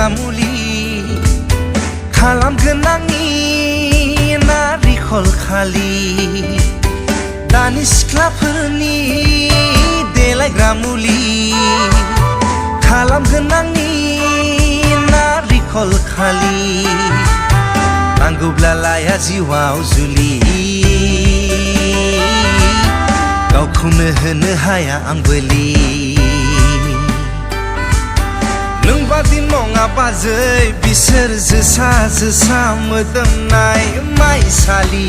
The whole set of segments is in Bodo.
देलायग्रा मुलि खालामगोन आंनि नारिखल खालि दानि सिख्लाफोरनि देलायग्रा मुलि खालामगोन आंनि नारिखल खालि नांगौब्ला लाया जिउआव जुलि गावखौनो होनो हाया आं बोलि नोंबादि नङा बाजै बिसोर जोसा जोसा मोदोमनाय माइसालि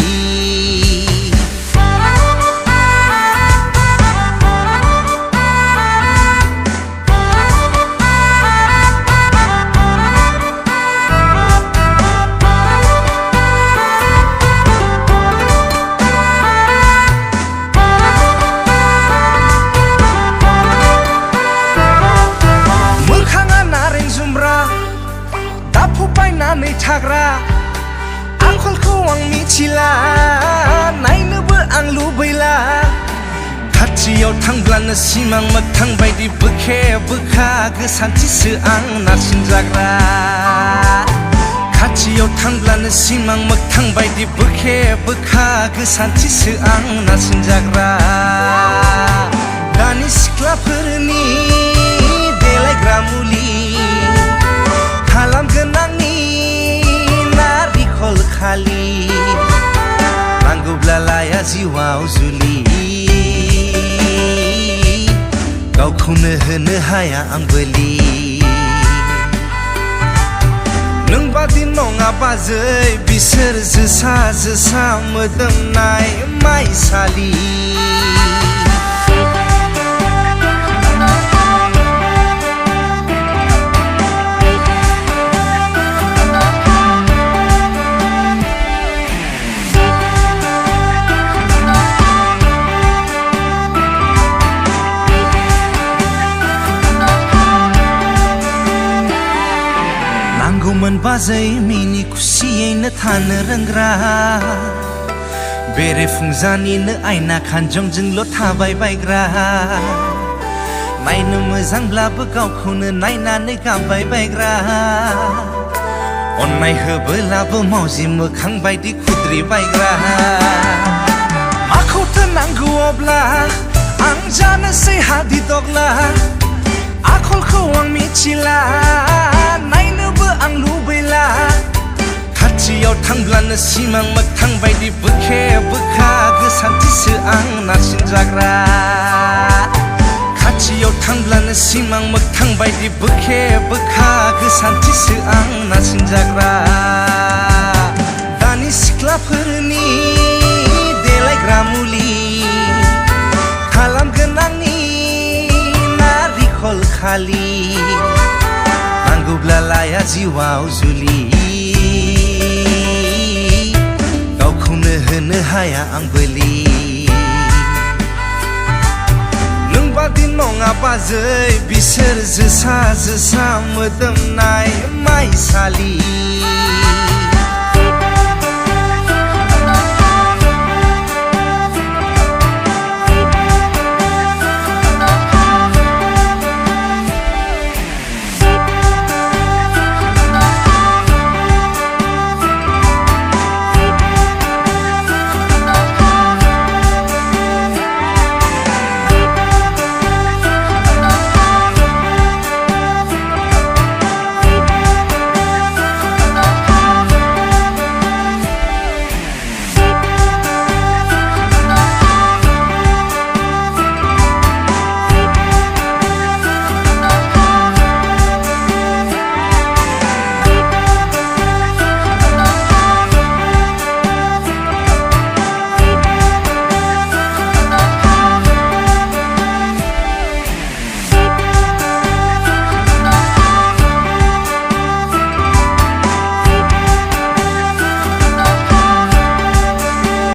बायनानै थाग्रा आंखलखौ आं मिथिला नायनोबो आं लुबैला खाथियाव थांब्लानो सिमां मोगथां बायदि बोखे बोखा गोसानथिसो आं नारसिनजाग्रा खाथियाव थांब्लानो सिमां मोगथां बायदि बोखे बोखा गोसानथिसो आं नारसिनजाग्रा दानि सिख्लाफोरनि देलायग्रा मुलि खालामगोन आंनि नारिखल खालि नांगौब्ला लाया जिउआव जुलि गावखौनो होनो हाया आं बोलि नोंबादि नङा बाजै बिसोर जोसा जोसा मोदोमनाय माइसालि नांगौमोन बाजै मिनि खुसियैनो थानो रोंग्रा बेरेफुंजानिनो आयना खानजंजोंल' थाबाय बायग्रा नायनो मोजांब्लाबो गावखौनो नायनानै गाबबाय बायग्रा अननाय होबोलाबो मावजि मोखां बायदि खुद्रि बायग्रा माखौथो नांगौ अब्ला आं जानोसै हादि दग्ला आखलखौ आं मिथिला नायनोबो आं लुबैला खाथियाव थांब्लानो सिमां मोगथां बायदि बोखे बोखा गोसानथिसो आं नारसिनजाग्रा खाथियाव थांब्लानो सिमां मोगथां बायदि बोखे बोखा गोसानथिसो आं नारसिनजाग्रा दानि सिख्लाफोरनि देलायग्रा मुलि खालामगोन आंनि नारिखल खालि नांगौब्ला लाया जिउआव जुलि गावखौनो होनो हाया आं बोलि नोंबादि नङा बाजै बिसोर जोसा जोसा मोदोमनाय माइसालि